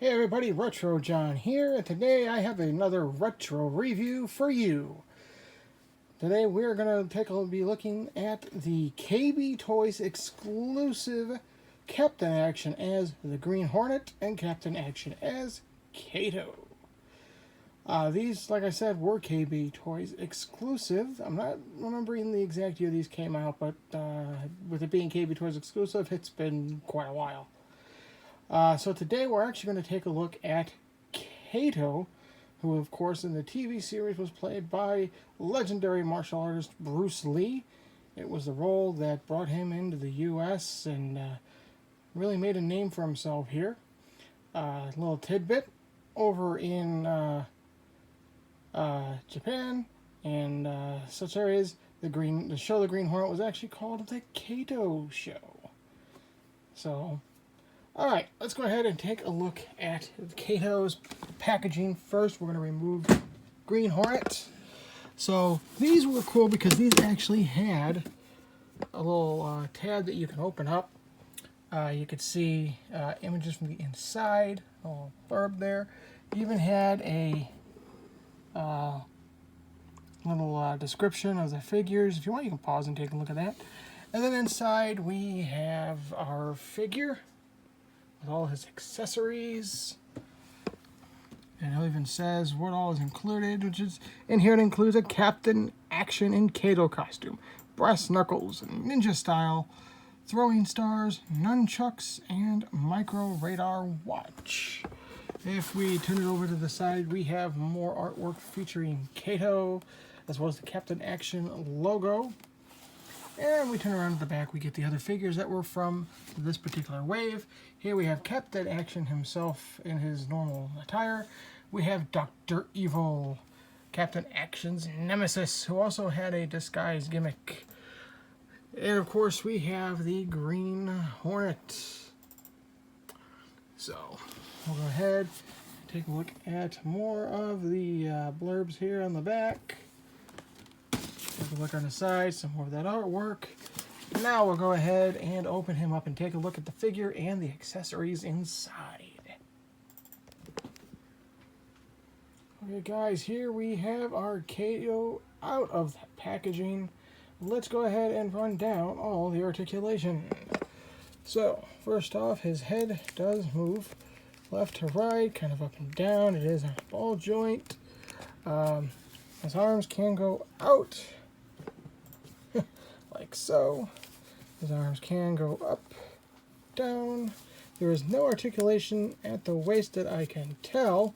Hey everybody, Retro John here, and today I have another retro review for you. Today we're going to be looking at the KB Toys exclusive Captain Action as the Green Hornet and Captain Action as Kato. These, like I said, were KB Toys exclusive. I'm not remembering the exact year these came out, but with it being KB Toys exclusive, it's been quite a while. So today we're actually going to take a look at Kato, who of course in the TV series was played by legendary martial artist Bruce Lee. It was the role that brought him into the U.S. and really made a name for himself here. A little tidbit, over in Japan and such areas, the show The Green Hornet was actually called the Kato Show. So alright, let's go ahead and take a look at Kato's packaging. First, we're going to remove Green Hornet. So, these were cool because these actually had a little tab that you can open up. You could see images from the inside, a little blurb there. You even had a little description of the figures. If you want, you can pause and take a look at that. And then inside, we have our figure with all his accessories, and it even says what all is included, which is in here. It includes a Captain Action and Kato costume, brass knuckles, ninja style, throwing stars, nunchucks, and micro radar watch. If we turn it over to the side, we have more artwork featuring Kato, as well as the Captain Action logo. And we turn around to the back, we get the other figures that were from this particular wave. Here we have Captain Action himself in his normal attire. We have Dr. Evil, Captain Action's nemesis, who also had a disguise gimmick. And of course we have the Green Hornet. So we'll go ahead and take a look at more of the blurbs here on the back. Take a look on the side, some more of that artwork. Now we'll go ahead and open him up and take a look at the figure and the accessories inside. Okay guys, here we have our Kato out of the packaging. Let's go ahead and run down all the articulation. So, first off, his head does move left to right, kind of up and down. It is on a ball joint. His arms can go out like so. His arms can go up, down. There is no articulation at the waist that I can tell.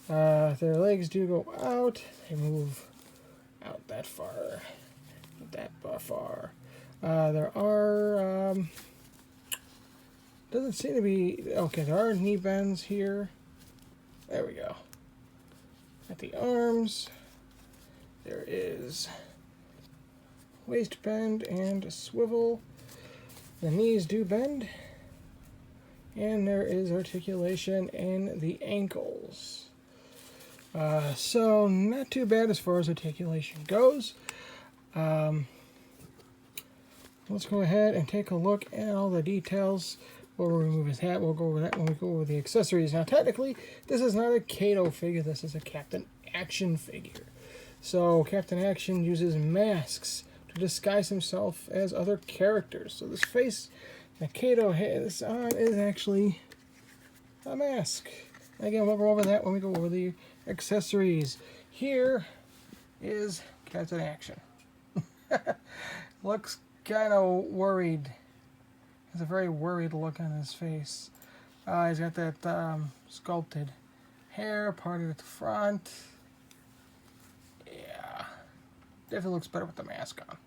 Their legs do go out. They move out that far, that far. There are, doesn't seem to be, okay, there are knee bends here. There we go. At the arms, there is waist bend and a swivel. The knees do bend, and there is articulation in the ankles. So not too bad as far as articulation goes. Let's go ahead and take a look at all the details. We'll remove his hat. We'll go over that when we go over the accessories. Now, technically, this is not a Kato figure. This is a Captain Action figure. So Captain Action uses masks to disguise himself as other characters. So this face that Kato has on is actually a mask. Again, we'll go over that when we go over the accessories. Here is Captain Action. Looks kind of worried. Has a very worried look on his face. He's got that sculpted hair parted at the front. Yeah, definitely looks better with the mask on.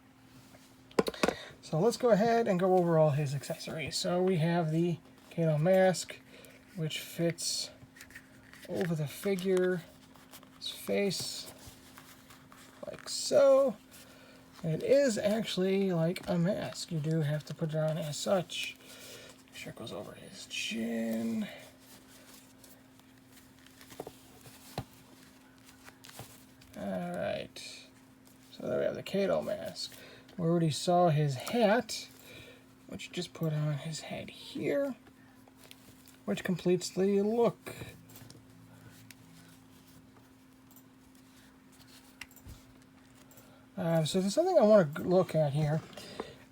So let's go ahead and go over all his accessories. So we have the Kato mask, which fits over the figure's face like so. It is actually like a mask. You do have to put it on as such. Make sure it goes over his chin. Alright. So there we have the Kato mask. We already saw his hat, which you just put on his head here. which completes the look. So there's something I want to look at here.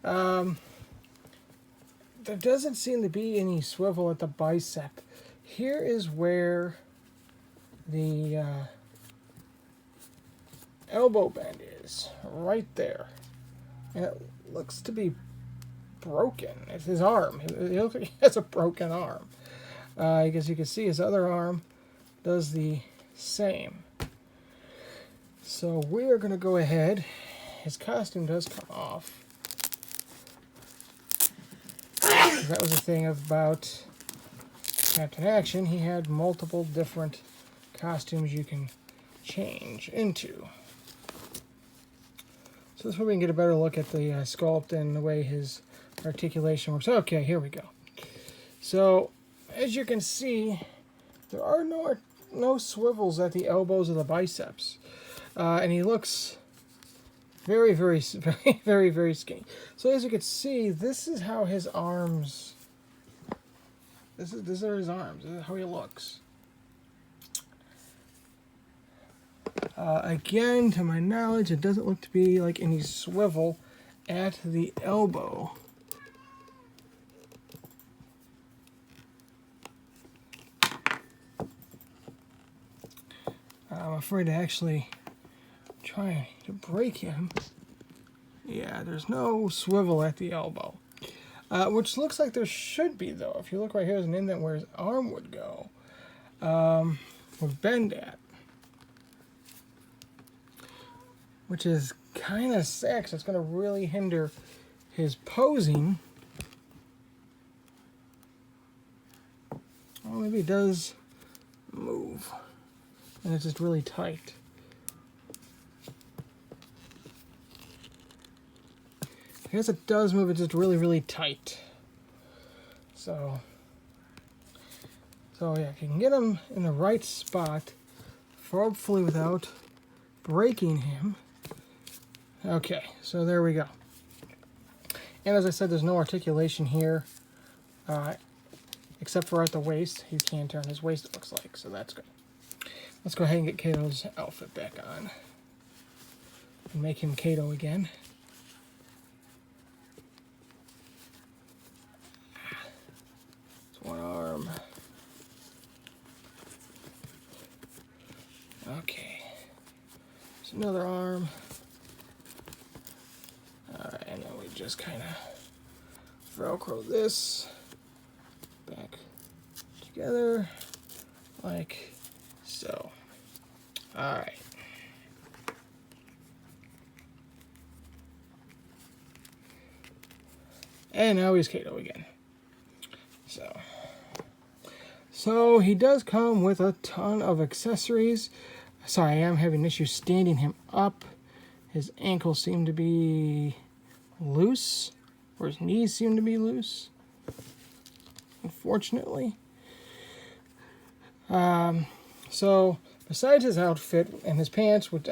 There doesn't seem to be any swivel at the bicep. Here is where the elbow bend is, right there. And it looks to be broken. It's his arm. It looks like he has a broken arm. Because you can see his other arm does the same. So we are going to go ahead. His costume does come off. That was the thing about Captain Action. He had multiple different costumes you can change into. So this way we can get a better look at the sculpt and the way his articulation works. Okay, here we go. So as you can see, there are no swivels at the elbows of the biceps. And he looks very, very skinny. So as you can see, this is how his arms. These are his arms. This is how he looks. Again, to my knowledge, it doesn't look to be like any swivel at the elbow. I'm afraid to actually try to break him. Yeah, there's no swivel at the elbow. Which looks like there should be, though. If you look right here, there's an indent where his arm would go. Would bend at. Which is kind of sad, 'cause it's going to really hinder his posing. Well, maybe it does move. And it's just really tight. I guess it does move, it's just really tight. So yeah, if you can get him in the right spot, hopefully without breaking him. Okay, so there we go. And as I said, there's no articulation here, except for at the waist. You can turn his waist, it looks like, so that's good. Let's go ahead and get Kato's outfit back on. And make him Kato again. It's one arm. Okay. It's another arm. Alright, and then we just kind of Velcro this back together like so. Alright. And now he's Kato again. So he does come with a ton of accessories. Sorry, I am having issues standing him up. His ankles seem to be loose, or his knees seem to be loose, unfortunately. So besides his outfit and his pants, which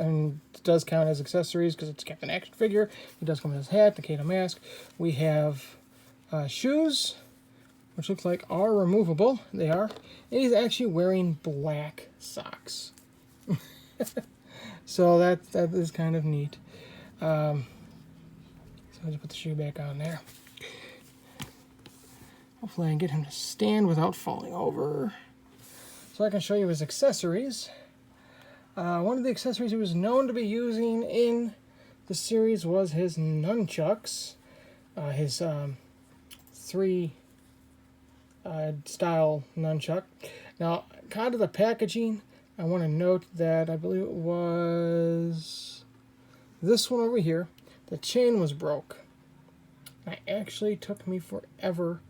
does count as accessories because it's a Captain Action figure, he does come with his hat, the Kato mask. We have shoes, which looks like are removable. They are. And he's actually wearing black socks. So that is kind of neat. So I'll just put the shoe back on there. Hopefully I can get him to stand without falling over. So I can show you his accessories. One of the accessories he was known to be using in the series was his nunchucks. His 3 style nunchuck. Now, kind of the packaging, I want to note that I believe it was this one over here. The chain was broke. It actually took me forever.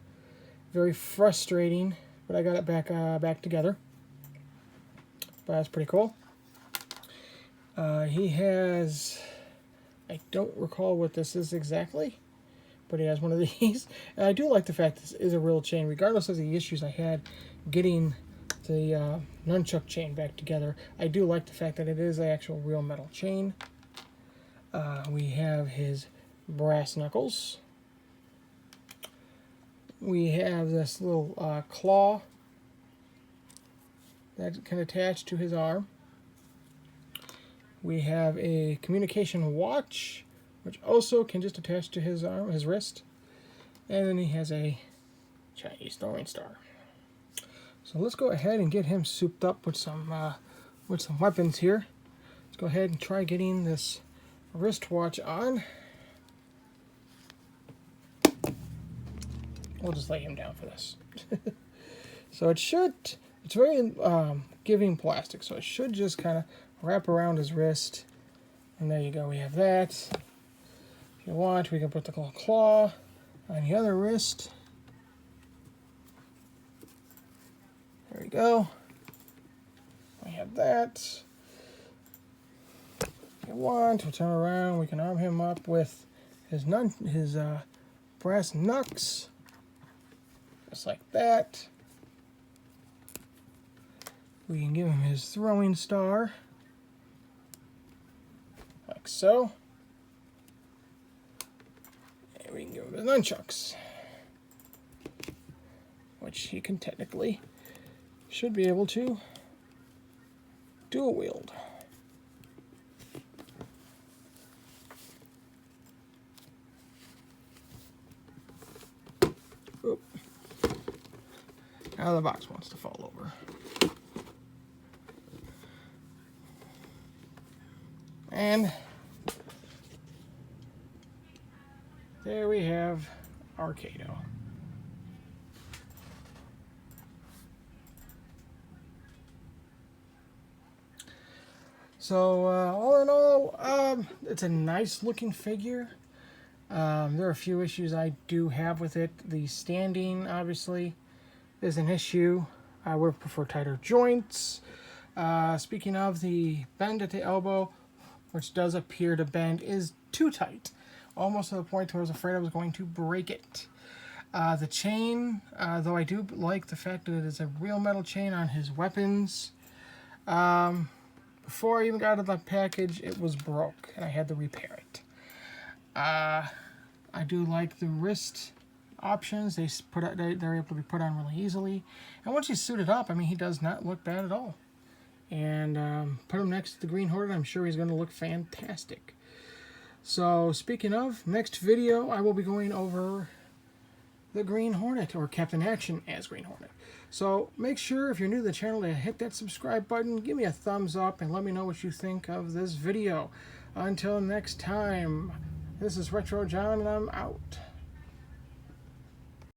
Very frustrating, but I got it back together. But that's pretty cool. He has, I don't recall what this is exactly, but he has one of these. And I do like the fact this is a real chain, regardless of the issues I had getting the nunchuck chain back together. I do like the fact that it is an actual real metal chain. We have his brass knuckles. We have this little claw that can attach to his arm. We have a communication watch, which also can just attach to his arm, his wrist. And then he has a Chinese throwing star. So let's go ahead and get him souped up with some weapons here. Let's go ahead and try getting this wristwatch on. We'll just lay him down for this. So it's very giving plastic, so it should just kind of wrap around his wrist. And there you go, we have that. If you want, we can put the claw on the other wrist. There we go. We have that. If you want, we'll turn around. We can arm him up with his brass knucks, just like that. We can give him his throwing star, like so. And we can give him his nunchucks, which he can technically should be able to dual wield. Oop. Now the box wants to fall over. And there we have our Kato. So all in all, it's a nice looking figure. There are a few issues I do have with it. The standing, obviously, is an issue. I would prefer tighter joints. Speaking of, the bend at the elbow, which does appear to bend, is too tight. Almost to the point where I was afraid I was going to break it. The chain, though I do like the fact that it is a real metal chain on his weapons. Before I even got out of the package, it was broke, and I had to repair it. I do like the wrist options. They're able to be put on really easily. And once he's suited up, I mean, he does not look bad at all. And put him next to the Green Hornet, I'm sure he's going to look fantastic. So, speaking of, next video, I will be going over the Green Hornet, or Captain Action as Green Hornet. So, make sure, if you're new to the channel, to hit that subscribe button, give me a thumbs up, and let me know what you think of this video. Until next time, this is Retro John, and I'm out.